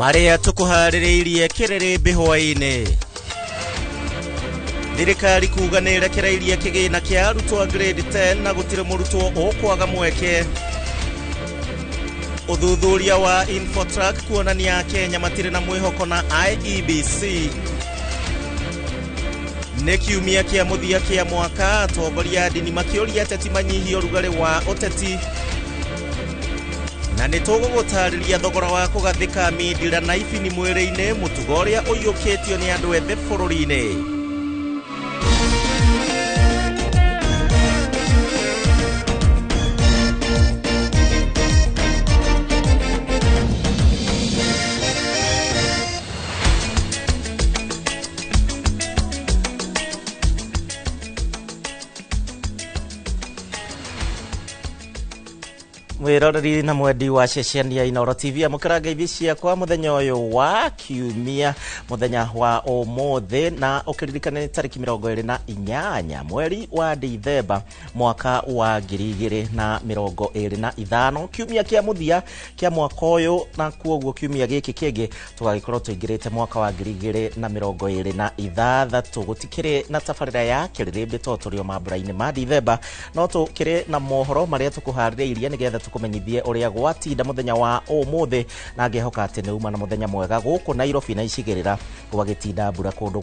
Maria tukuhaririirie kirerembe hwaine. Thirikari kuga nĩ ĩrekereirie kĩgĩna kĩa arutwo a grade 10 na gũtirĩ mũrutwo ũkwaga mweke. Ũthuthuria wa Infotrack kuonania Kenya matirĩ na mwĩhoko na IEBC. Nĩ kiumia kĩa mũthia kĩa mwaka, atongoria a ndini makĩũria ateti manyihie ũrugarĩ wa ũteti. Na nĩtũgũgũtarĩria thogora wa kũgathĩka mindira na ibini mwĩrĩ-inĩ, mũtugo ũrĩa ũiyũkĩtio nĩ andũ ethĩ bũrũri-inĩ. Mwiroreri na mwendi wa ceceni ya Inooro TV amukira ngeithi ciakwa muthenya uyu wa kiumia, muthenya wa umuthi, na ukiririkane tariki 28 mweri wa Dithemba mwaka wa 2025, kiumia kia muthia kia mwaka uyu, na kuoguo kiumia giki kingi tugagikorwo tuingirite mwaka wa 2026. Gutikire na tabarira ya kirerembe totorio mambura-ini ma Dithemba, no tukire na mohoro maria tukuhaririirie nigetha kumenyithie uria gwatinda muthenya wa umuthi, na ngehoka ati ni uma na muthenya mwega guku Nairobi na icigirira gwagitinda mbura kundu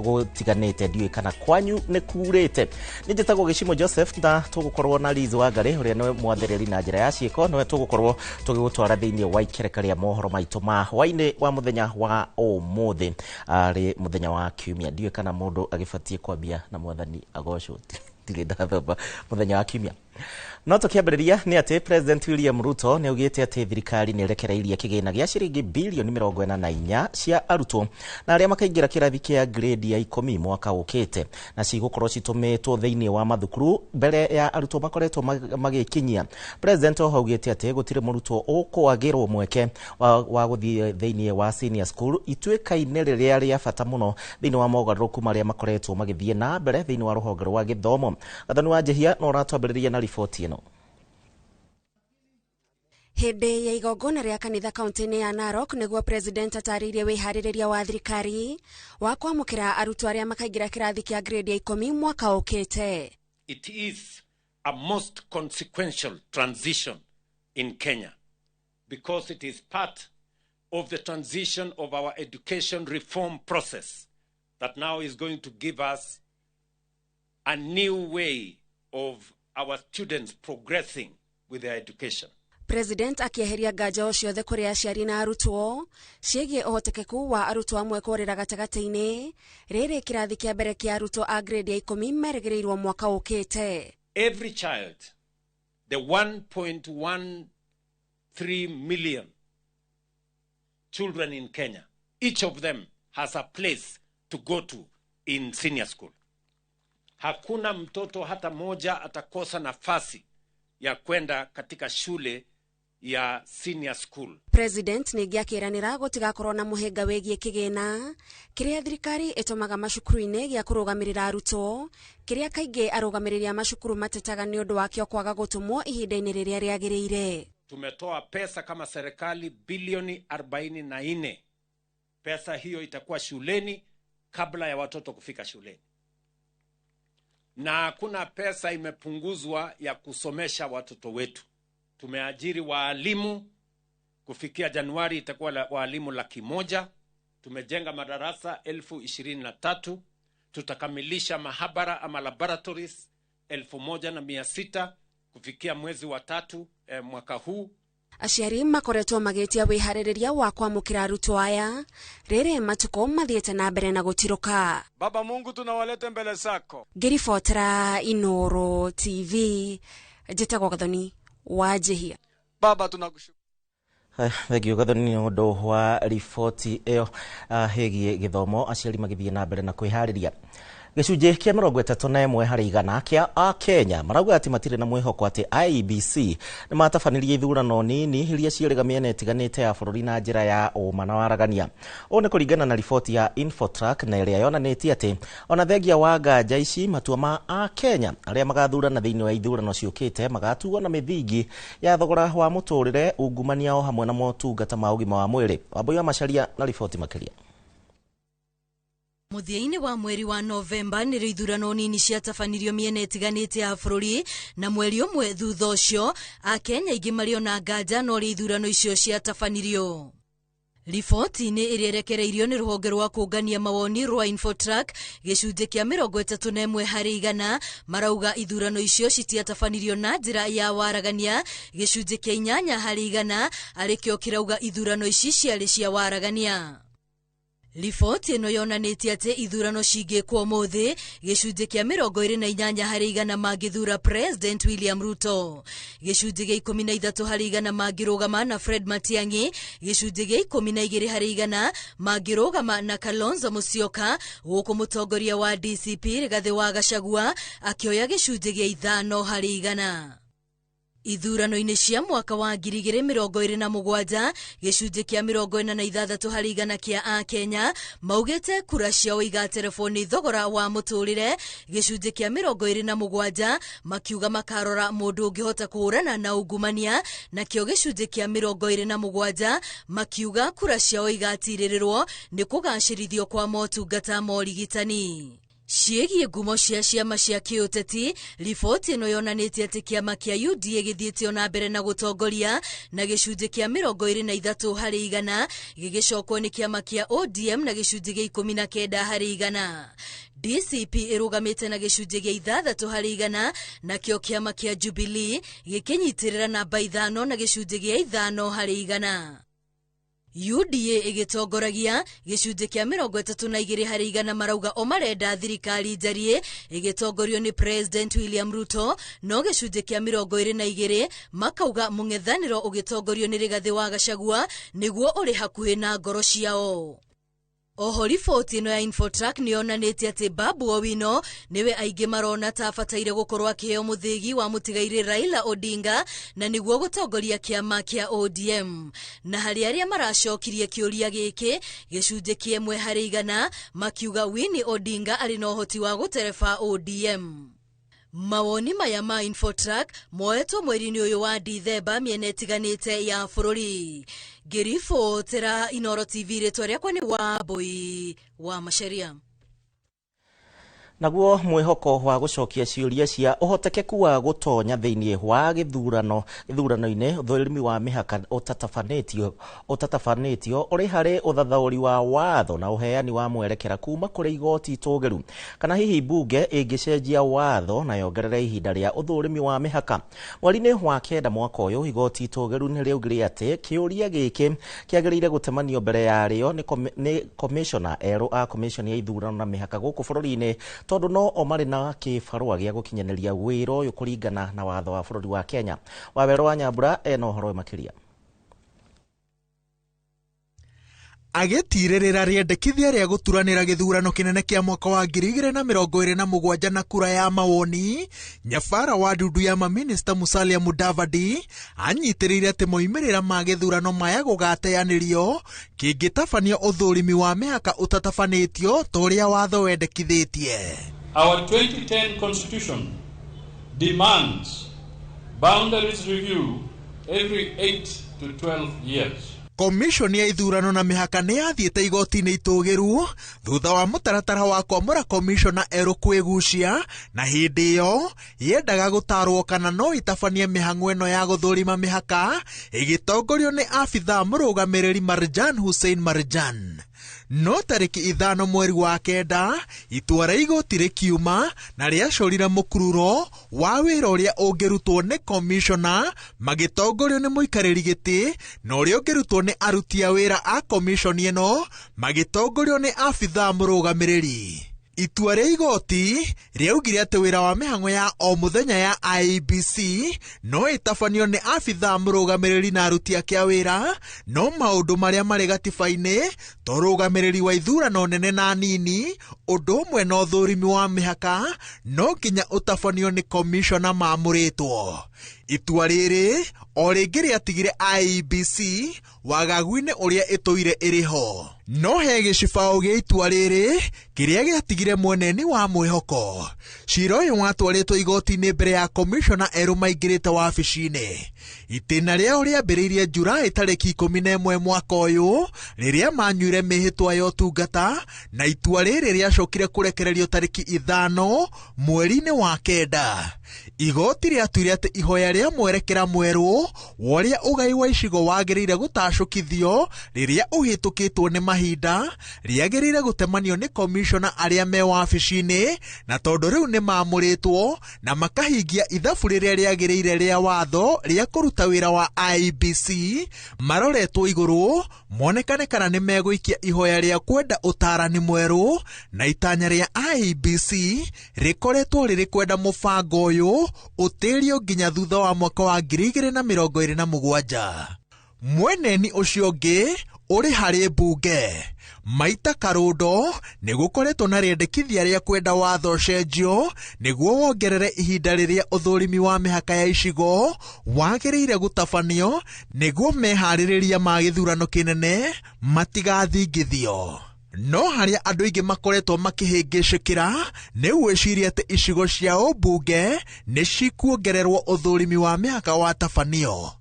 gutiganite, ndiwe kana kwanyu ni kurite. Ninjitagwo Gicimo Joseph, na tugukorwo na Liz Wangari uria ni mwathiriri na njira ya ciiko, no tugukorwo tugigutwara thiini wa ikereka ria mohoro maitu ma hwaini wa muthenya wa umuthi, ari muthenya wa kiumia. Ndiwe kana mundu agibatie kwambia na mwathani agocwo tirida muthenya wa kiumia. No tukiambĩrĩria nĩ atĩ President William Ruto nĩ augĩte atĩ thirikari nĩ ĩrekereirie kĩgĩna gĩa ciringi bilioni 44 cia arutwo na arĩa makaingĩra kĩrathi kĩa grade ya 10 mwaka ũkĩte, na cigũkorwo citũmĩtwo thĩinĩ wa mathukuru mbere ya arutwo makoretwo magĩkinyia. President oho augĩte atĩ gũtirĩ mũrutwo ũkwagĩrwo mweke wa gũthiĩ thĩinĩ wa senior school, ituĩka-inĩ rĩrĩa rĩa bata mũno thĩinĩ wa mogarũrũku marĩa makoretwo magĩthiĩ na mbere thĩinĩ wa rũhonge rwa gĩthomo. Gathani wa Njihia no ratwambĩrĩria na riboti ĩno. Hĩndĩ ya igongona rĩa kanitha kaunti-inĩ ya Narok nĩguo President atarĩirie wĩharĩrĩria wa thirikari wa kwamũkĩra arutwo arĩa makaingĩra kĩrathi kĩa grade ya 10 mwaka ũkĩte. It is a most consequential transition in Kenya because it is part of the transition of our education reform process that now is going to give us a new way of our students progressing with their education. President akieheria nganja ciothe kũrĩ aciari na arutwo ciĩgiĩ ũhotekeku wa arutwo amwe kũrĩra gatagatĩ-inĩ rĩrĩ kĩrathi kĩa mbere kĩa arutwo a grade ya 10 merĩgĩrĩirwo mwaka ũkĩte. Every child, the 1.13 million children in Kenya, each of them has a place to go to in senior school. Hakuna mtoto hata moja atakosa nafasi ya kwenda katika shule ya senior school. President nĩngĩ akĩranĩra gũtigakorwo na mũhĩnga wĩgiĩ kĩgĩna kĩrĩa thirikari ĩtũmaga macukuru-inĩ gĩa kũrũgamĩrĩra arutwo, kĩrĩa kaingĩ arũgamĩrĩria macukuru matetaga nĩ ũndũ wakĩo kwaga gũtũmwo ihinda-inĩ rĩrĩa rĩagĩrĩire. Tumetoa pesa kama serikali bilioni 44. Pesa hiyo itakuwa shuleni kabla ya watoto kufika shuleni. Na hakuna pesa imepunguzwa ya kusomesha watoto wetu. Tumeajiri waalimu, kufikia Januari itakuwa waalimu 100,000. Tumejenga madarasa 23,000. Tutakamilisha mahabara ama laboratories 1,600 kufikia mwezi wa 3 mwaka huu. Aciari makoretwo magĩtia wĩharĩrĩria wa kwamũkĩra arutwo aya rĩrĩ matukũ mathiĩte na mbere na gũtirũka. Baba Mungu tunawaleta mbele zako. Ngĩribotera Inooro TV, njĩtagwo Gathoni wa Njihia. Baba tunakushukuru. Thegio Gathoni nĩ ũndũ wa riboti ĩyo hĩgiĩ gĩthomo, aciari magĩthiĩ na mbere na kwĩharĩria. Gĩcunjĩ kĩa 31 harĩ igana kĩa Akenya marauga atĩ matirĩ na mwĩhoko atĩ IEBC nĩ matabanirie ithurano nini iria ciĩrĩga mĩena ĩtiganĩte ya bũrũri na njĩra ya ũma na waragania. Ũũ nĩ kũringana na riboti ya Infotrack na ĩrĩa yonanĩtie atĩ ona thengia wa nganja ici matua ma Akenya arĩa magathurana thĩinĩ wa ithurano ciũkĩte magatuo na mĩthingi ya thogora wa mũtũrĩre, ungumania o hamwe na motungata ma ũgima wa mwĩrĩ. Wambui wa Macharia na riboti makĩria. Mũthia-inĩ wa mweri wa Novemba nĩ ithurano nini ciatabanirio mĩena ĩtiganĩte ya bũrũri, na mweri ũmwe thutha ũcio Akenya aingĩ marĩ na nganja no ithurano icio ciatabanirio. Riboti-inĩ ĩrĩa ĩrekereirio nĩ rũhonge rwa kũngania mawoni rwa Infotrack, gĩcunjĩ kĩa 31 harĩ igana marauga ithurano icio citiatabanirio na njĩra ya waragania, gĩcunjĩ kĩa 8 harĩ igana arĩkĩo kĩrauga ithurano ici ciarĩ cia waragania. Riboti ĩno yonanĩtie atĩ ithurano cingĩkwo ũmũthĩ, gĩcunjĩ kĩa 28 harĩ igana mangĩthura President William Ruto, gĩcunjĩ gĩa 13 harĩ igana mangĩrũgama na Fred Matiang'i, gĩcunjĩ gĩa 12 harĩ igana mangĩrũgama na Kalonzo Musyoka, gũkũ mũtongoria wa DCP Rigathĩ wa Gachagua akĩoya gĩcunjĩ gĩa 5 harĩ igana. Ithurano-inĩ cia mwaka wa 2027 gĩcunjĩ kĩa 46 harĩ igana kĩa Akenya maugĩte kura ciao igaterefoni thogora wa mũtũrĩre, gĩcunjĩ kĩa 27 makiuga makarora mũndũ ũngĩhota kũhũrana na ungumania, nakĩo gĩcunjĩ kĩa 27 makiuga kura ciao igatirĩrĩrwo nĩ kũgacĩrithio kwa motungata ma ũrigitani. Ciĩgiĩ ngumo cia ciama cia kĩũteti, riboti ĩno yonanĩtie atĩ kĩama kĩa UDA gĩthiĩte ona mbere na gũtongoria na gĩcunjĩ kĩa 23 harĩ igana, gĩgĩcokwo nĩ kĩama kĩa ODM na gĩcunjĩ gĩa 19 harĩ igana. DCP ĩrũgamĩte na gĩcunjĩ gĩa 6 harĩ igana, nakĩo kĩama kĩa Jubilee gĩkĩnyitĩrĩra namba 5 na gĩcunjĩ gĩa 5 harĩ igana. UDA ĩgĩtongoragia gĩcunjĩ kĩa 32 harĩ igana marauga o marenda thirikari njarie ĩgĩtongorio nĩ President William Ruto, no gĩcunjĩ kĩa 22 makauga mũng'ethanĩro ũgĩtongorio nĩ Rigathĩ wa Gachagua nĩguo ũrĩ hakuhĩ na ngoro ciao. Oho riboti ĩno ya Infotrack nĩ yonanĩtie atĩ Babu Owino nĩwe aingĩ marona ta abataire gũkorwo akĩheo mũthĩgi wa mũtigairĩ Raila Odinga na nĩguo gũtongoria kĩama kĩa ODM. Na harĩ arĩa maracokirie kĩũria gĩkĩ, gĩcunjĩ kĩa 1 harĩ igana makiuga Winnie Odinga arĩ na ũhoti wa gũtereba ODM. Mawoni maya ma Infotrack moetwo mweri-inĩ ũyũ wa Dithemba mĩena ĩtiganĩte ya bũrũri. Ngĩribotera Inooro TV, rĩtwa rĩakwa nĩ Wambui wa Macharia. Naguo mwĩhoko wa gũcokia ciũria cia ũhotekeku wa gũtonya thĩinĩ wa gĩthurano-inĩ ũthũrimi wa mĩhaka ũtatabanĩtio ũrĩ harĩ ũthathaũri wa watho na ũheani wa mwerekera kuma kũrĩ igoti itũgĩru, kana hihi mbunge ĩngĩcenjia watho na yongerere ihinda rĩa ũthũrimi wa mĩhaka. Mweri-inĩ wa 9 mwaka ũyũ, igoti itũgĩru nĩ rĩaugire atĩ kĩũria gĩkĩ kĩagĩrĩire gũtemanio mbere yarĩo nĩ komishona erũ a komishoni ya ithurano na mĩhaka gũkũ bũrũri-inĩ, tondũ no o marĩ na kĩbarũa gĩa gũkinyanĩria wĩra ũyũ kũringana na watho wa bũrũri wa Kenya. Wawerũ wa Nyambura ena ũhoro makĩria. Agĩtirĩrĩra rĩendekithia rĩa gũturanĩra gĩthurano kĩnene kĩa mwaka wa 2027 na kura ya mawoni, nyabara wa ndundu ya maminista Musalia Mudavadi anyitĩrĩire atĩ moimĩrĩra ma gĩthurano maya gũgateanĩrio kĩngĩtabania ũthũrimi wa mĩhaka ũtatabanĩtio ta ũrĩa watho wendekithĩtie. Our 2010 constitution demands boundaries review every 8 to 12 years. Komishoni ya ithurano na mĩhaka nĩ yathiĩte igoti-inĩ itũgĩru thutha wa mũtaratara wa kwamũra komishona erũ kwĩgucia, na hĩndĩ ĩyo yendaga gũtarwo kana no itabanie mĩhang'o ĩno ya gũthũrima mĩhaka ĩgĩtongorio nĩ abithaa mũrũgamĩrĩri Marjan Hussein Marjan. No tarĩki 5 mweri wa 9 itua rĩa igoti rĩkiuma na rĩacorire mũkururo wa wĩra ũrĩa ũngĩrutwo nĩ komishona magĩtongorio nĩ mũikarĩri gĩtĩ na ũrĩa ũngĩrutwo nĩ aruti a wĩra a komishoni ĩno magĩtongorio nĩ abithaa mũrũgamĩrĩri. Itua rĩa igoti rĩaugire atĩ wĩra wa mĩhang'o ya o mũthenya ya IEBC no ĩtabanio nĩ abithaa mũrũgamĩrĩri na aruti ake a wĩra, no maũndũ marĩa marĩ gatiba-inĩ to rũgamĩrĩri wa ithurano nene na nini, ũndũ ũmwe na ũthũrimi wa mĩhaka no nginya ũtabanio nĩ komishona maamũrĩtwo. Itua rĩrĩ o rĩngĩ rĩatigire IEBC wagagu-inĩ ũrĩa ĩtũire ĩrĩho. No he gĩcibaũ gĩa itua rĩrĩ kĩrĩa gĩatigire mweneni wa mwĩhoko. Cira ũyũ watwarĩtwo igoti-inĩ mbere ya komishona erũ maingĩrĩte wabici-inĩ. Itĩna rĩao rĩambĩrĩirie Julaĩ tarĩki 11 mwaka ũyũ rĩrĩa manyuire mĩhĩtwa ya ũtungata, na itua rĩrĩ rĩacokire kũrekererio tarĩki 5 mweri-inĩ wa kenda. Igoti rĩatuire atĩ ihoya rĩa mwerekera mwerũ worĩa ũgai wa icigo wagĩrĩire gũtacũkithio rĩrĩa ũhĩtũkĩtwo nĩ mahinda rĩagĩrĩire gũtemanio nĩ komishona arĩa me wabici-inĩ, na tondũ rĩu nĩ maamũrĩtwo na makahingia ithabu rĩrĩa rĩagĩrĩire rĩa watho rĩa kũruta wĩra wa IEBC, maroretwo igũrũ monekane kana nĩ megũikia ihoya rĩa kwenda ũtaarani mwerũ, na itanya rĩa IEBC rĩkoretwo rĩrĩ kwenda mũbango ũyũ ũtĩrio nginya thutha wa mwaka wa 2027. Mweneni ũcio ũngĩ ũrĩ harĩ mbunge Maita Karundo nĩ gũkoretwo na rĩendekithia rĩa kwenda watho cenjio nĩguo wongerere ihinda rĩrĩa ũthũrimi wa mĩhaka ya icigo wagĩrĩire gũtabanio nĩguo meharĩrĩria ma gĩthurano kĩnene matigathingithio. No harĩa andũ aingĩ makoretwo makĩhĩngĩcĩkĩra nĩ gwĩciria atĩ icigo cia ũmbunge nĩ cikuongererwo ũthũrimi wa mĩhaka wa tabanio.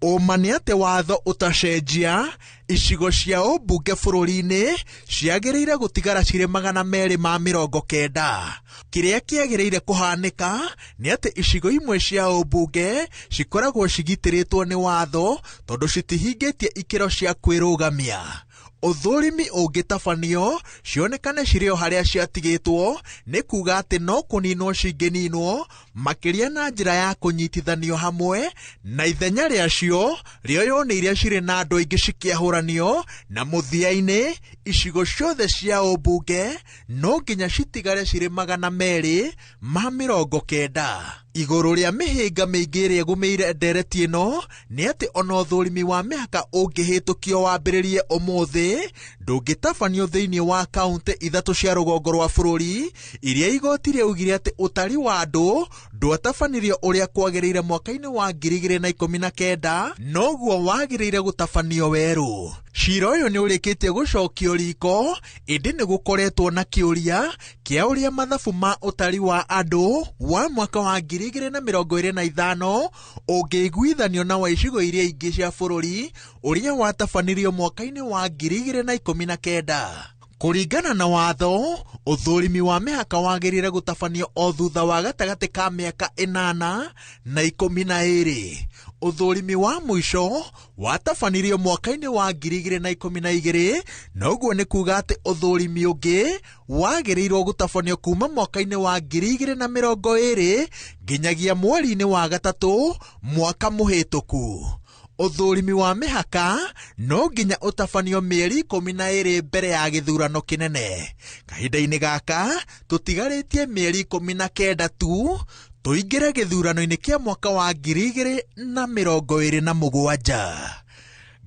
Ũma nĩ atĩ watho ũtacenjia, icigo cia ũmbunge bũrũri-inĩ ciagĩrĩire gũtigara cirĩ 290. Kĩrĩa kĩagĩrĩire kũhanĩka nĩ atĩ icigo imwe cia ũmbunge cikoragwo cigitĩrĩtwo nĩ watho tondũ citihingĩtie ikĩro cia kwĩrũgamia. Ũthũrimi ũngĩtabanio cionekane cirĩ o harĩa ciatigĩtwo, nĩ kuga atĩ no kũninwo cingĩninwo makĩria na njĩra ya kũnyitithanio hamwe, na ithenya rĩacio rĩoywo nĩ iria cirĩ na andũ aingĩ cikĩahũranio, na mũthia-inĩ icigo ciothe cia ũmbunge no nginya citigare cirĩ 290. Igũrũ rĩa mĩhĩnga mĩingĩ ĩrĩa ĩgũmĩire ndereti ĩno nĩ atĩ ona ũthũrimi wa mĩhaka ũngĩhĩtũkio wambĩrĩrie ũmũthĩ, ndũngĩtabanio thĩinĩ wa kaunti 3 cia rũgongo rwa bũrũri iria igoti rĩaugire atĩ ũtari wa andũ ndwatabanirio ũrĩa kwagĩrĩire mwaka-inĩ wa 2019, noguo wagĩrĩire gũtabanio werũ. Cira ũyũ nĩ ũrĩkĩtie gũcokio riko, ĩndĩ nĩ gũkoretwo na kĩũria kĩa ũrĩa mathabu ma ũtari wa andũ wa mwaka wa 2025 ũngĩiguithanio na wa icigo iria ingĩ cia bũrũri ũrĩa watabanirio mwaka-inĩ wa 2019. Kũringana na watho, ũthũrimi wa mĩhaka wagĩrĩire gũtabanio o thutha wa gatagatĩ ka mĩaka 8 na 12. Ũthũrimi wa mũico watabanirio mwaka-inĩ wa 2012, noguo nĩ kuga atĩ ũthũrimi ũngĩ wagĩrĩirwo gũtabanio kuma mwaka-inĩ wa 2020 nginyagia mweri-inĩ wa gatatũ mwaka mũhĩtũku. Ũthũrimi wa mĩhaka no nginya ũtabanio mĩeri 12 mbere ya gĩthurano kĩnene. Kahinda-inĩ gaka tũtigarĩtie mĩeri 19 tu tũingĩre gĩthurano-inĩ kĩa mwaka wa 2027.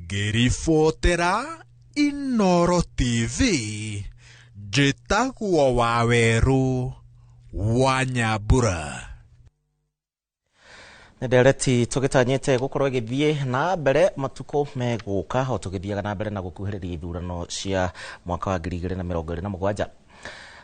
Ngĩribotera Inooro TV, njĩtagwo Wawerũ wa Nyambura. Ndereti tũgĩtanyĩte gũkorwo ĩgĩthiĩ na mbere matukũ megũka o tũgĩthiaga na mbere na gũkuhĩrĩria ithurano cia mwaka wa 2027.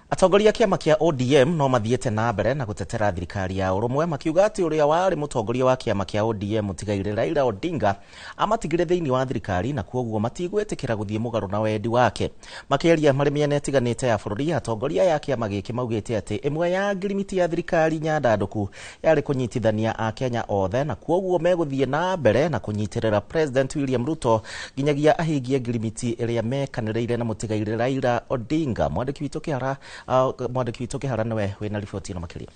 Atongoria kĩama kĩa ODM no mathiĩte na mbere na gũtetera thirikari ya ũrũmwe, makiuga atĩ ũrĩa warĩ mũtongoria wa kĩama kĩa ODM mũtigaire Raila Odinga amatigire thĩinĩ wa thirikari, na kuoguo matigwĩtĩkĩra gũthiĩ mũgarũ na wendi wake. Makĩaria marĩ mĩena ĩtiganĩte ya bũrũri, atongoria ya kĩama gĩkĩ maugĩte atĩ ĩmwe ya ngirimiti ya thirikari nyandandũku yarĩ kũnyitithania Akenya othe, na kuoguo megũthiĩ na mbere na kũnyitĩrĩra President William Ruto nginyagia ahingie ngirimiti ĩrĩa mekanĩrĩire na mũtigaire Raila Odinga. Mwandĩki witũ Kĩhara nĩwe wĩna riboti ĩno makĩria.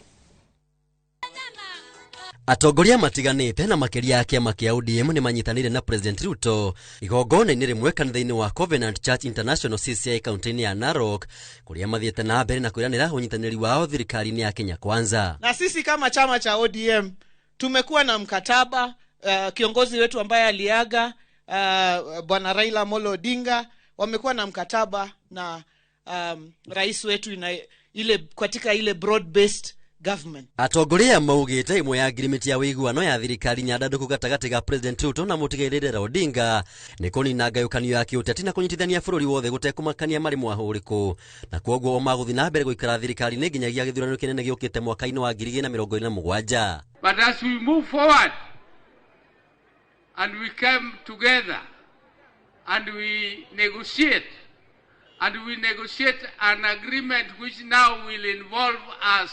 Atongoria matiganite na makiria ya kiama kia ODM ni manyitanire na President Ruto igongona-inĩ rĩmwe kanitha-inĩ wa Covenant Church International CCI kaunti-inĩ ya Narok, kuria mathiĩte na mbere na kwiranĩra unyitanĩri wao thirikari-inĩ ya Kenya Kwanza. Na sisi kama chama cha ODM tumekuwa na mkataba, kiongozi wetu ambaye aliaga Bwana Raila Amolo Odinga wamekuwa na mkataba na rais wetu katika ile broad based government. Atongoria maugite imwe ya agreement ya wiguano ya thirikari nyandandũku gatagatĩ ga President Ruto na mũtigĩrĩre Odinga nĩ kũnina ngayũkanio ya kĩũteti na kũnyitithania bũrũri wothe gũtekũmakania marĩ mwahũrĩku, na kuoguo magũthiĩ na mbere gũikara thirikari-inĩ nginyagia gĩthurano kĩnene gĩũkĩte mwaka-inĩ wa 2027. But as we move forward and we come together and we negotiate an agreement which now will involve us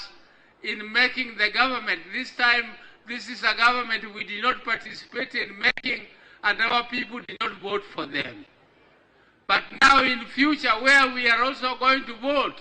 in making the government. This time, this is a government we did not participate in making, and our people did not vote for them. But now in future, where we are also going to vote,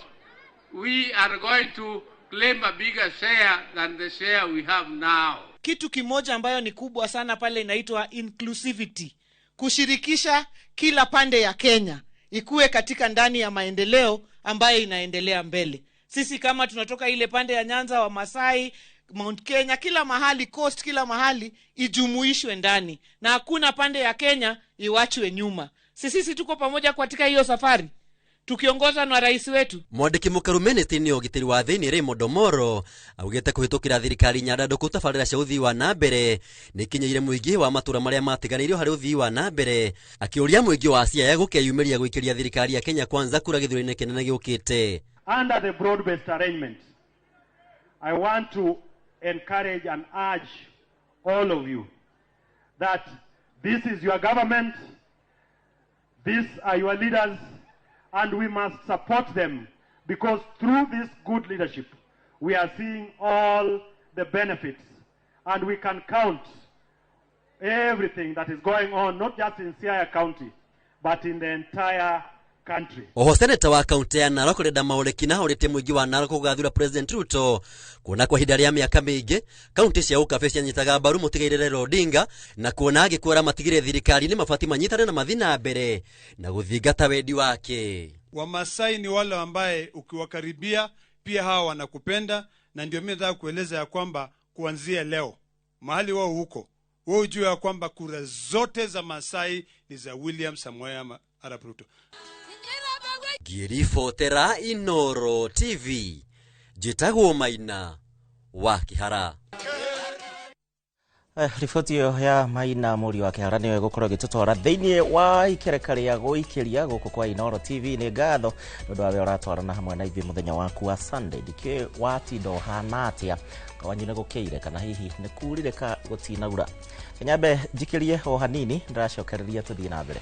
we are going to claim a bigger share than the share we have now. Kitu kimoja ambayo ni kubwa sana pale inaitwa inclusivity. Kushirikisha kila pande ya Kenya ikuwe katika ndani ya maendeleo ambayo inaendelea mbele. Sisi kama tunatoka ile pande ya Nyanza, wa Masai, Mount Kenya, kila mahali, coast, kila mahali ijumuishwe ndani. Na hakuna pande ya Kenya iwachwe nyuma. Sisi tuko pamoja katika hiyo safari, tukiongozwa na rais wetu. Mwandiki mũkaru ministry-inĩ ũgitĩri wa thĩinĩ Raymond Omoro augĩte kũhĩtũkĩra thirikari nyandandũku tabarĩra cia ũthii wa na mbere nĩkinyĩire mũingĩ wa matũra marĩa matiganĩirio harĩ ũthii wa na mbere, akĩũria mũingĩ wa Siaya gũkeyumĩria gũikĩria thirikari ya Kenya Kwanza kura gĩthurano-inĩ kĩnene gĩũkĩte. Under the broad-based arrangement, I want to encourage and urge all of you that this is your government, these are your leaders, and we must support them, because through this good leadership, we are seeing all the benefits, and we can count everything that is going on, not just in Siaya County, but in the entire country. Oho seneta wa kaunti ya Narok Reda Mauleki na urite mũingĩ wa Narok kũgathura President Ruto kuona kwa ihinda rĩa mĩaka mĩingĩ kaunti cia ũkabe cianyitaga mbaru mũtigĩrĩre Odinga na kuona agĩkwĩra matigĩrĩre thirikari nĩ mabati manyitane na mathi na mbere na gũthingata wendi wake. Wamasai ni wale ambaye ukiwakaribia pia hawa wanakupenda, na ndio mimi nataka kueleza ya kwamba kuanzia leo mahali wao huko wao ujue ya kwamba kura zote za Masai ni za William Samoei Arap Ruto. Girifotera Inoro TV Jitagwo Maina wa Kihara. Riboti ya Maina mũri wa Kihara nĩwe gũkorwo gĩtũtwara thĩinĩ wa ikereka rĩa gũikĩria gũkũ kwa Inoro TV. Nĩ ngatho nĩũndũ wa wĩra ũratwarana hamwe na ithuĩ mũthenya waku wa Sunday. Ndikĩ watindo hana atĩa kawanyu nĩ gũkĩire kana hihi nĩ kurire ka gũtinaura. Nyambe njikĩrie o hanini ndĩracokereria tũthiĩ na mbere.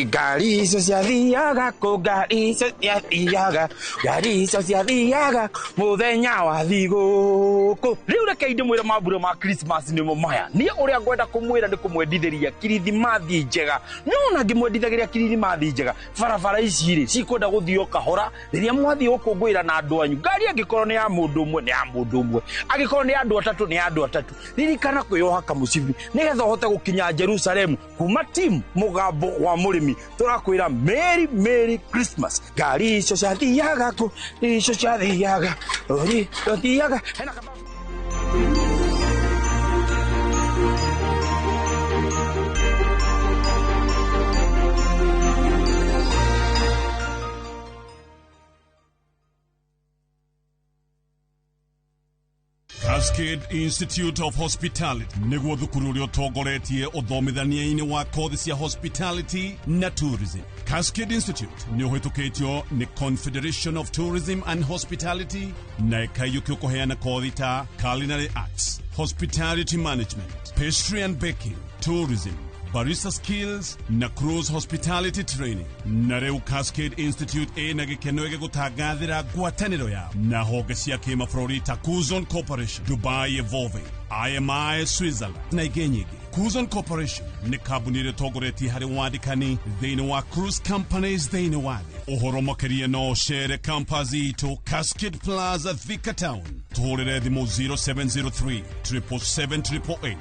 Gari icio ciathiaga kũ, gari icio ciathiaga, gari icio ciathiaga mũthenya wa thigũkũ. Rĩu reke ndĩmwĩre mambura ma Christmas nĩmo maya. Niĩ ũrĩa ngwenda kũmwĩra nĩ kũmwendithĩria kirithimathi njega. No na ngĩmwendithagĩria kirithimathi njega, barabara ici rĩ cikwenda gũthio kahora rĩrĩa mwathiĩ gũkũngũĩra na andũ anyu. Ngari angĩkorwo nĩ ya mũndũ ũmwe nĩ ya mũndũ ũmwe, angĩkorwo nĩ andũ atatũ nĩ andũ atatũ. Ririkana kwĩyoha kamũcibi nĩgetha ũhote gũkinya Jerusalem kuma timu mũgambo wa mũrĩmi. Tũrakwĩra Merry Christmas. Ngari icio ciathiaga kũ, icio ciathiaga ori ciathiaga hena kaba. Cascade Institute of Hospitality nĩguo thukuru ũrĩa ũtongoretie ũthomithania-inĩ wa kothi cia hospitality na tourism. Cascade Institute nĩ ũhĩtũkĩtio nĩ Confederation of Tourism and Hospitality na ĩkaiyũkio kũheana kothi ta culinary arts, hospitality management, pastry and baking, tourism, barista skills na cruise hospitality training. Na rĩu Cascade Institute ĩna gĩkeno gĩa gũtangathĩra ngwatanĩro yao na honge cia kĩmabũrũri ta Kuzon Corporation, Dubai Evolving, IMI Switzerland na ingĩ nyingĩ. Kuzon Corporation ni kambuni ĩrĩa ĩtongoretie harĩ wandĩkani thĩinĩ wa cruise companies thĩinĩ wa thĩ. Ũhoro makĩria no chere campus itũ Cascade Plaza Thika Town. Tũhũrĩre thimũ 0703 777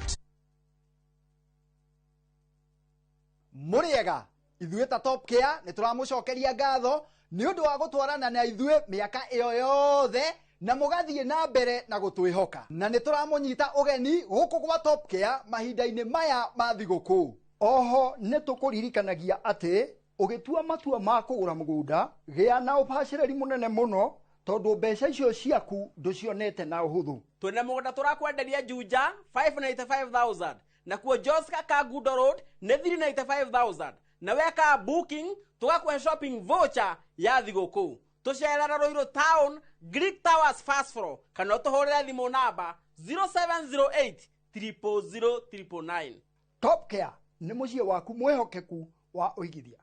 Mũrĩega, ithuĩ ta Top Care nĩ tũramũcokeria ngatho nĩ ũndũ wa gũtwarana na ithuĩ mĩaka ĩyo yothe na mũgathiĩ na mbere na gũtwĩhoka. Na nĩ tũramũnyita ũgeni gũkũ gwa Top Care mahinda-inĩ maya ma thigũkũ. Oho nĩ tũkũririkanagia atĩ ũgĩtua matua ma kũgũra mũgũnda gĩa na ũbacĩrĩri mũnene mũno tondũ mbeca icio ciaku ndũcionete na ũhũthũ. Twĩna mũgũnda tũrakwenderia Juja 595,000 na kuo Joska Kagudo Road nĩ 395,000 na weka booking tũgakũhe shopping voucher ya thigũkũ. Tũcerera Ruiru Town Greek Towers first floor kana tũhũrĩre thimũ namba 0708 0000999. Top Care nĩ mũciĩ waku mwĩhokeku wa ũigithia.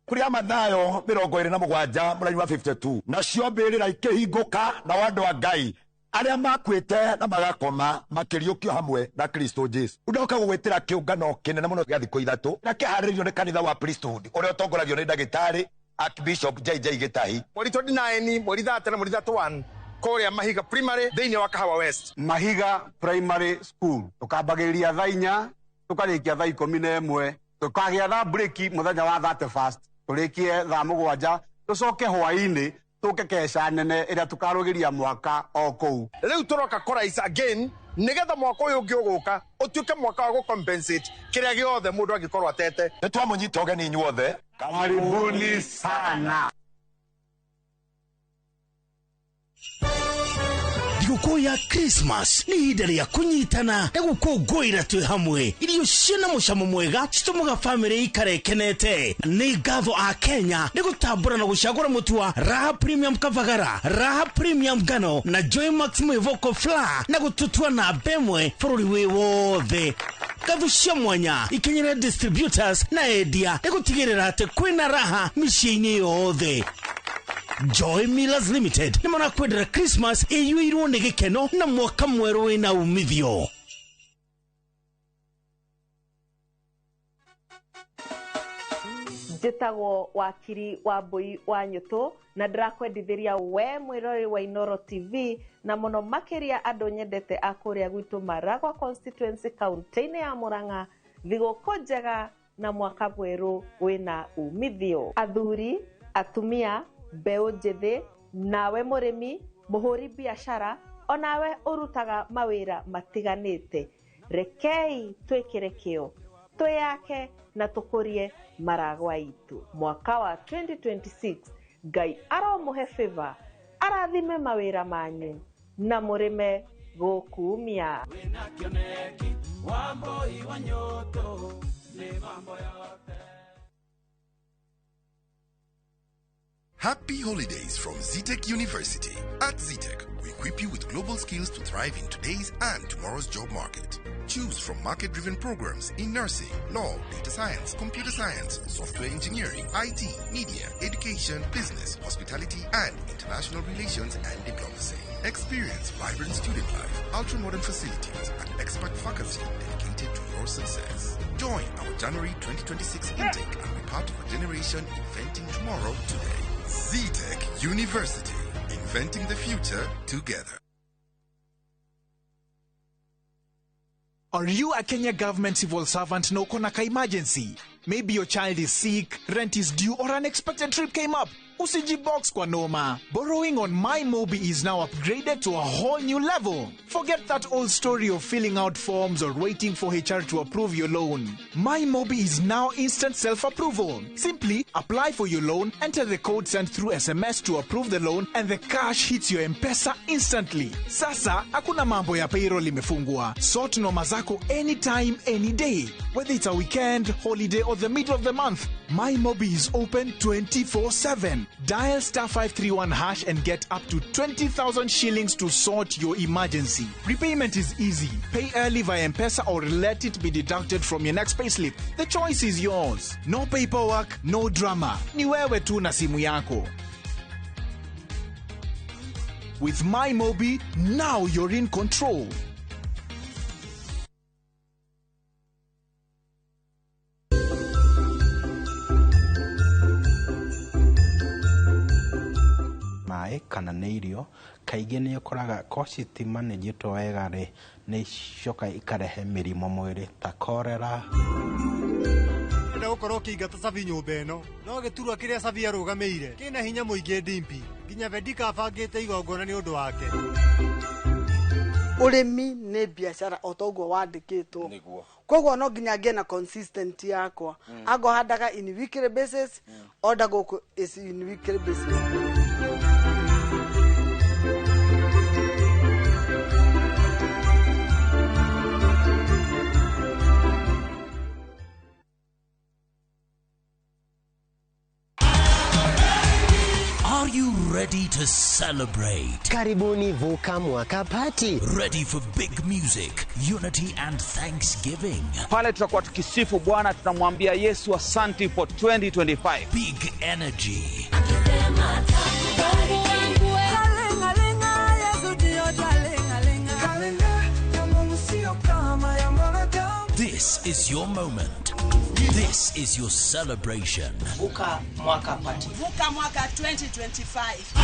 Kuria Mathayo 27 mũraini wa 52 nacio mbĩrĩra ikĩhingũka na andũ a Ngai arĩa makwĩte na magakoma makĩriũkio hamwe na Kristo Jesu. Ndoka gũgwĩtĩra kĩũngano kĩnene mũno gĩa thikũ ithatũ na kĩharĩrĩirio nĩ kanitha wa Priesthood ũrĩa ũtongoragio nĩ ndagĩtarĩ Archbishop JJ Gĩtahi. Mweri 29 mweri 30 na mweri 31 kũrĩa Mahiga Primary thĩinĩ wa Kahawa West. Mahiga Primary School tukambagĩrĩria thaa 4 tukarĩkia thaa 11 tukagĩa thaa break mũthenya wa 31st tũrĩkie thaa 7 tũcoke hwaĩ-inĩ tũke kesha nene ĩrĩa tukarũgĩria mwaka o kũu. Rĩu tũroka kũraica again nĩgetha mwaka ũyũ ũngĩ ũgũka ũtuĩke mwaka wa gũcompensate kĩrĩa gĩothe mũndũ angĩkorwo atete. Nĩ twamũnyita ũgeni inyuothe. Karibuni sana. Thigũkũ ya Christmas nĩ ihinda rĩa kũnyitana na gũkũngũĩra twĩ hamwe. Irio ciĩna mũcamo mwega citũmaga bamĩrĩ ikare ikenete. Nĩ ngatho a Kenya nĩ gũtambũra na gũcagũra mũtu wa Raha Premium Kavagara, Raha Premium Ngano na Joy Max Mwĩvoko Flour na gũtũtua na mbemwe bũrũri wĩ wothe. Ngatho cia mwanya ikenyera distributors na endia nĩ gũtigĩrĩra atĩ kwĩna raha mĩciĩ-inĩ yothe. Joy Millers Limited nĩ marakwendera Christmas ĩiyũirwo nĩ gĩkeno na mwaka mwerũ wĩna umithio. Njĩtagwo wakiri wa Mbũi wa Nyũtũ na ndĩrakwendithĩria we mwĩrori wa Inooro TV na mũno makĩria andũ nyendete a kũrĩa gwitũ Maragwa constituency kaunti-inĩ ya Murang'a thigũkũ njega na mwaka mwerũ wĩna umithio. Athuri, atumia, mbeũ njĩthĩ, nawe mũrĩmi, mũhũri biashara, onawe ũrutaga mawĩra matiganĩte. Rekei twĩkĩre kĩo, twĩyake na tũkũrie Maragwa itũ. Mwaka wa 2026 Ngai aromũhe favor, arathime mawĩra manyu na mũrĩme gũkumia. Happy holidays from Zetech University. At Zetech, we equip you with global skills to thrive in today's and tomorrow's job market. Choose from market-driven programs in nursing, law, data science, computer science, software engineering, IT, media, education, business, hospitality, and international relations and diplomacy. Experience vibrant student life, ultra-modern facilities, and expert faculty dedicated to your success. Join our January 2026 intake and be part of a generation inventing tomorrow today. Zetech University, inventing the future together. Are you a Kenya government civil servant na uko na ka emergency? Maybe your child is sick, rent is due, or an unexpected trip came up. Usijibox kwa noma. Borrowing on MyMobi is now upgraded to a whole new level. Forget that old story of filling out forms or waiting for HR to approve your loan. MyMobi is now instant self-approval. Simply apply for your loan, enter the code sent through SMS to approve the loan, and the cash hits your M-Pesa instantly. Sasa, hakuna mambo ya payroll imefungwa. Sort noma zako anytime, any day. Whether it's a weekend, holiday, or the middle of the month, MyMobi is open 24/7. Dial *531# and get up to 20,000 shillings to sort your emergency. Repayment is easy. Pay early via M-Pesa or let it be deducted from your next payslip. The choice is yours. No paperwork, no drama. Ni wewe tu na simu yako. With MyMobi, now you're in control. maĩ kana nĩ irio, kaingĩ nĩ ũkoraga ko citimanĩjĩtwo wega rĩ, nĩ icoka ikarehe mĩrimũ mwĩrĩ ta cholera. Nda gukorwo kĩingata cabi nyũmba ĩno no gĩturwa kĩrĩa cabi arũgamĩire kĩna hinya mũingĩ ndimpi nginya vendika abangĩte igongona nĩ ũndũ wake. Ũrĩmi nĩ biacara o toguo wandĩkĩtwo, koguo no nginya ngĩe na consistent yakwa. Ango handaga in weekly basis, order gũkũ is in weekly basis. Are you ready to celebrate? Karibuni Vuka Mwaka Party. Ready for big music, unity and thanksgiving. Pale tutakuwa tukisifu Bwana, tunamwambia Yesu asante for 2025. Big energy. This is your moment. This is your celebration. Vuka Mwaka Party. Vuka Mwaka 2025.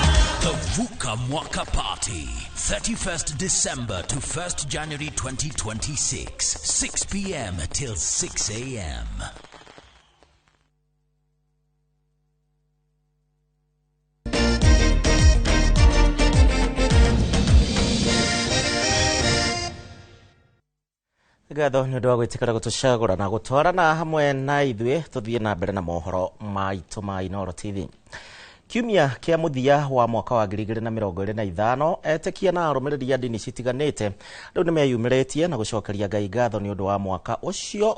The Vuka Mwaka Party. 31st December to 1st January 2026. 6 p.m. till 6 a.m. Gatho nĩ ũndũ wa gwĩtĩkĩra gũtũcagũra na gũtwarana hamwe na ithuĩ tũthiĩ na mbere na mohoro maitũ ma Inooro TV. Kiumia kia muthia wa mwaka wa 2025 etĩkia na arũmĩrĩri a ndini citiganĩte rĩu nĩ meyumĩrĩtie na gũcokeria Ngai ngatho nĩ ũndũ wa mwaka ũcio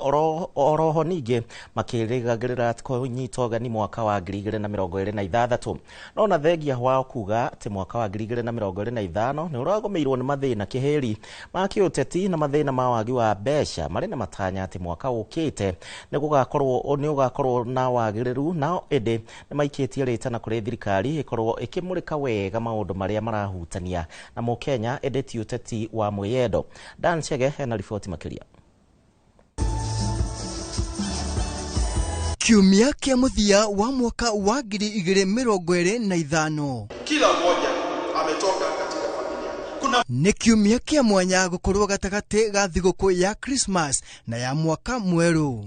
oroho ningĩ makĩrĩgagĩrĩra kũnyita ũgeni mwaka wa 2026 no na thengia wao kuga atĩ mwaka wa 2025 nĩ ũragũmĩirwo nĩ mathĩna kĩhĩri ma kĩũteti na mathĩna ma wagi wa mbeca marĩ na matanya atĩ mwaka ũkĩte nĩ ũgakorwo na wagĩrĩru na ĩndĩ nĩ maikĩtie rĩtana kũrĩ thirikari ikorwo ikimurika wega maundu maria marahutania na Mukenya edeti uteti wa mwiyendo. Dan Chege hena ripoti makiria. Kiumia kia muthia wa mwaka wa 2025 kila mmoja ametoka katika familia. Ni kiumia kia mwanya gukorwo gatagati ga thigũkũ ya Christmas na ya mwaka mweru.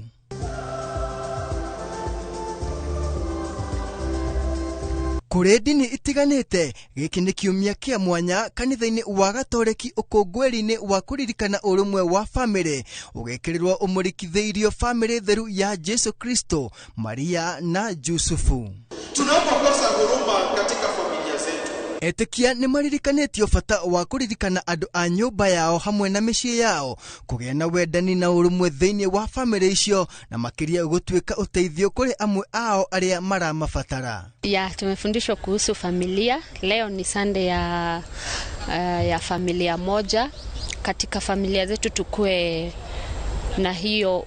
Kũrĩ ndini itiganĩte gĩkĩ nĩ kiumia kĩa mwanya kanitha-inĩ wa Gatoreki ũkũngũĩri-inĩ wa kũririkana ũrũmwe wa family ũgekĩrĩrwo ũmũrikithĩirio family theru ya Jesu Kristo, Maria na Yusufu. Tunapokosa huruma katika familia zetu, etĩkia nĩ maririkanĩtio bata wa kũririkana andũ a nyũmba yao hamwe na mĩciĩ yao kũgĩa na wendani na ũrũmwe thĩinĩ wa family icio na makĩria gũtuĩka ũteithio kũrĩ amwe ao arĩa maramabatara. Tumefundishwa kuhusu familia. Leo ni Sunday ya familia moja. Katika familia zetu tukue na hiyo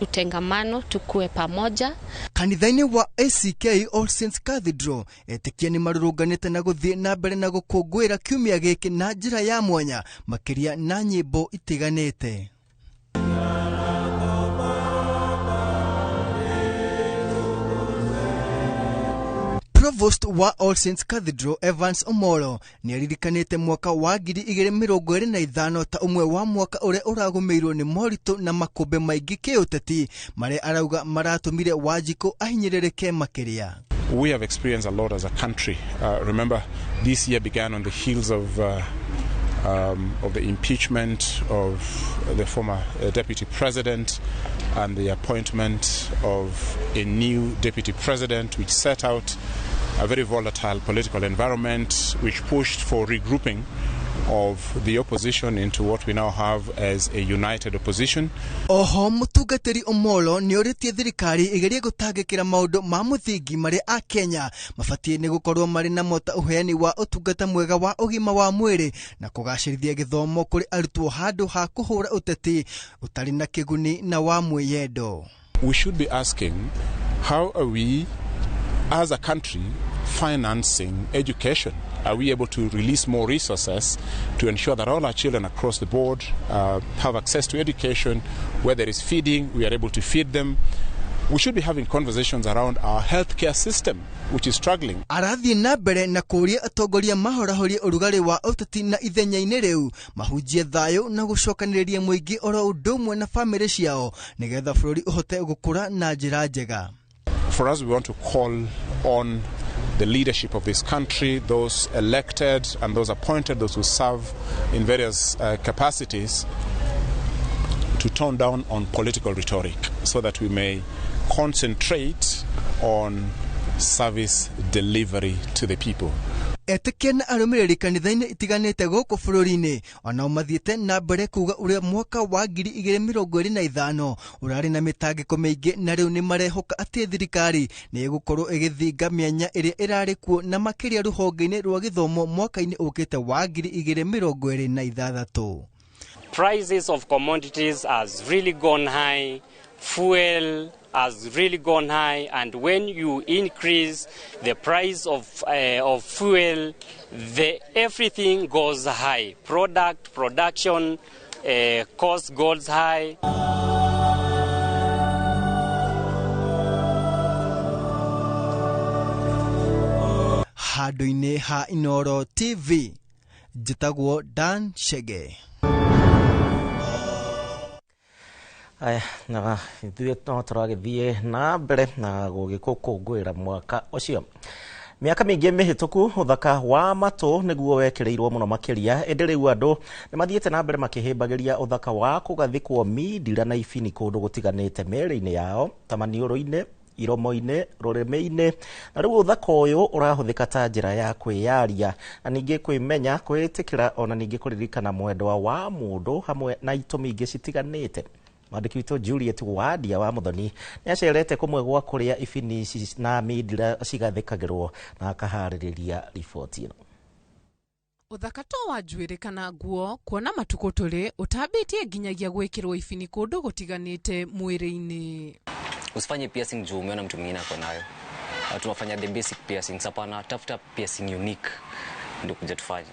utengamano, tukue pamoja. Kanitha-inĩ wa ACK All Saints Cathedral etĩkia nĩ marũrũnganĩte na gũthiĩ na mbere na gũkũngũĩra kiumia gĩkĩ na njĩra ya mwanya makĩria na nyĩmbo itiganĩte. Provost wa All Saints Cathedral Evans Omolo nĩ aririkanĩte mwaka wa 2025 ta ũmwe wa mwaka ũrĩa ũragũmĩirwo nĩ moritũ na makũmbĩ maingĩ kĩũteti marĩa arauga maratũmire Wanjikũ ahinyĩrĩrĩke makĩria. We have experienced a lot as a country. Remember, this year began on the heels of the impeachment of the former deputy president and the appointment of a new deputy president, which set out a very volatile political environment, which pushed for regrouping of the opposition into what we now have as a united opposition. Oho mutungatĩri Omolo nĩ ũrĩtie thirikari igerie gũtangĩkĩra maũndũ ma mũthingi marĩa a Kenya mabatie nĩ gũkorwo marĩ na mota ũheani wa ũtungata mwega wa ũgima wa mwĩrĩ na kũgacĩrithia gĩthomo kũrĩ arutwo handũ ha kũhũra ũteti ũtarĩ na kĩguni na wa mwĩyendo. We should be asking, how are we as a country financing education? Are we able to release more resources to ensure that all our children across the board have access to education? Where there is feeding, we are able to feed them. We should be having conversations around our healthcare system, which is struggling. Arathi na mbere na kuria atongoria mahorahorie urugari wa uteti na ithenya-ini riu mahunjie thayo na gucokaniriria muingi oro undumwe na family ciao nigetha bururi uhote gukura na njira njega. For us, we want to call on the leadership of this country, those elected and those appointed, those who serve in various capacities, to tone down on political rhetoric so that we may concentrate on service delivery to the people. Eteke na arumiriri kanitha-ini itiganite guku bururi-ini ona mathiete na mbere kuga uria mwaka wa 2025 urari na mitangiko maingi na riu ni marehoka ati thirikari ni igukorwo igithinga mianya iria irari kuo na makiria ruhonge-ini rwa githomo mwaka-ini ukite wa 2026. Prices of commodities has really gone high. Fuel has really gone high, and when you increase the price of fuel, everything goes high. Production cost goes high. Handu-ini ha Inoro TV, njitagwo Dan Shege. Aya na ithuĩ no tũragĩthiĩ na mbere na gũgĩkũngũĩra mwaka ũcio. Miaka mĩingĩ mĩhĩtũku ũthaka wa matũ nĩguo wekĩrĩirwo mũno makĩria, ĩndĩ rĩu andũ nĩ mathiĩte na mbere makĩhĩmbagĩria ũthaka wa kũgathĩkwo mindira na ibini kũndũ gũtiganĩte mĩrĩ-inĩ yao ta maniũrũ-inĩ, iromo-inĩ, rũrĩmĩ-inĩ, na rĩu ũthaka ũyũ ũrahũthĩka ta njĩra ya kwĩyaria na ningĩ kwĩmenya, kwĩtĩkĩra ona ningĩ kũririkana mwendwa wa mũndũ hamwe na itũmi ingĩ citiganĩte. Mwandĩki witũ Juliet Wadia wa Muthoni nĩ acerete kũmwe gwa kũrĩa ibini na mindira cigathĩkagĩrwo na akaharĩrĩria riboti ĩno. Uthaka to wa njuĩrĩ kana nguo kuona matukũ tũrĩ ũtambĩtie nginyagia gwĩkĩrwo ibini kũndũ gũtiganĩte mwĩrĩ-inĩ. Usifanye piercing juu umeona mtu mwingine ako nayo. Tunafanya the basic piercing. Sapana tafuta piercing unique ndio kuja tufanye.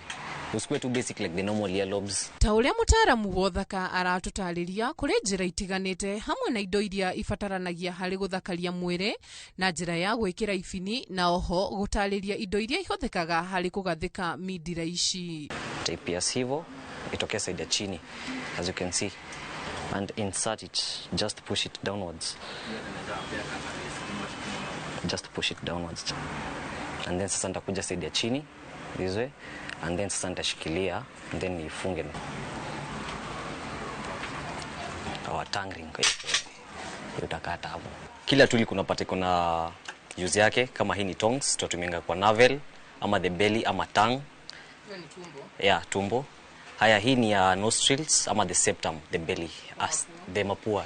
Usikue tu basic like the normal earlobes. Ta uria mutaaramu wa uthaka aratutariria kuri njira itiganite hamwe na indo iria ifataranagia hari guthakaria mwiri na njira ya gwikira ibini na oho gutariria indo iria ihuthikaga hari kugathika mindira ici. Pierce hivyo itokee side ya chini as you can see and insert it, just push it downwards. Just push it downwards. And then sasa nitakuja side ya chini this way. And then sasa nitashikilia and then nifunge our tongue ring. Utakata hapo. Kila tuli kunapata kuna use yake, kama hii ni tongs tutatumia kwa navel ama the belly ama tongue. Hiyo ni tumbo. Yeah, tumbo. Haya, hii ni ya nostrils ama the septum, the belly, as the mapua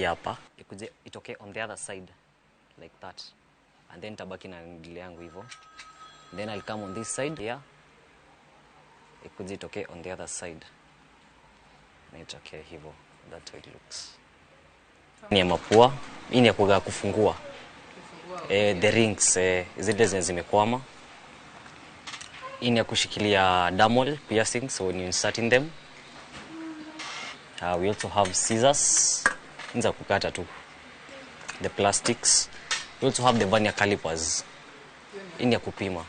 hapa. Ikuje itoke on the other side like that. And then tabaki na ndile yangu hivyo. Then I'll come on this side here. Ikuje itoke on the other side. Na itoke hivyo. That's how it looks. Ni ya mapua, hii ni ya kufungua. The rings zile zimekwama. Hii ni ya kushikilia dermal piercings when you insert in them. We also have scissors. Inza kukata tu. The plastics. We also have the vernier calipers. Hii ni ya kupima.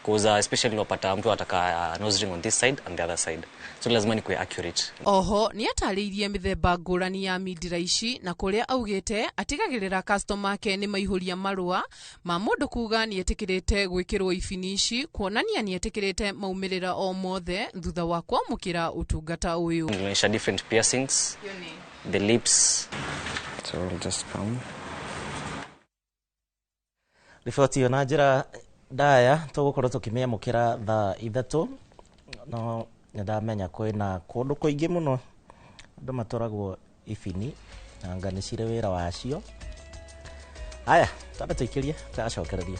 Because especially unapata mtu ataka nose ring on this side and the other side. So lazima ni kuwe accurate. Oho, ni atariirie mithemba ngũrani ya mindira ici na kuria augite atigagirira customer ke ni maihuria marua ma mundu kuga ni etikirite gwikirwo ibini ici kuonania ni etikirite maumirira o mothe thutha wa kwamukira utungata uyu. Tunaonyesha different piercings. The lips. So we'll just come. Riboti na njira ndaya tugukorwo tukimĩamũkĩra thaa 3 no ndamenya kwĩna kũndũ kũingĩ mũno andũ matwaragwo ibini na nga nĩ cirĩ wĩra wacio. Aya, twambe tũikĩrie tũgacokereria.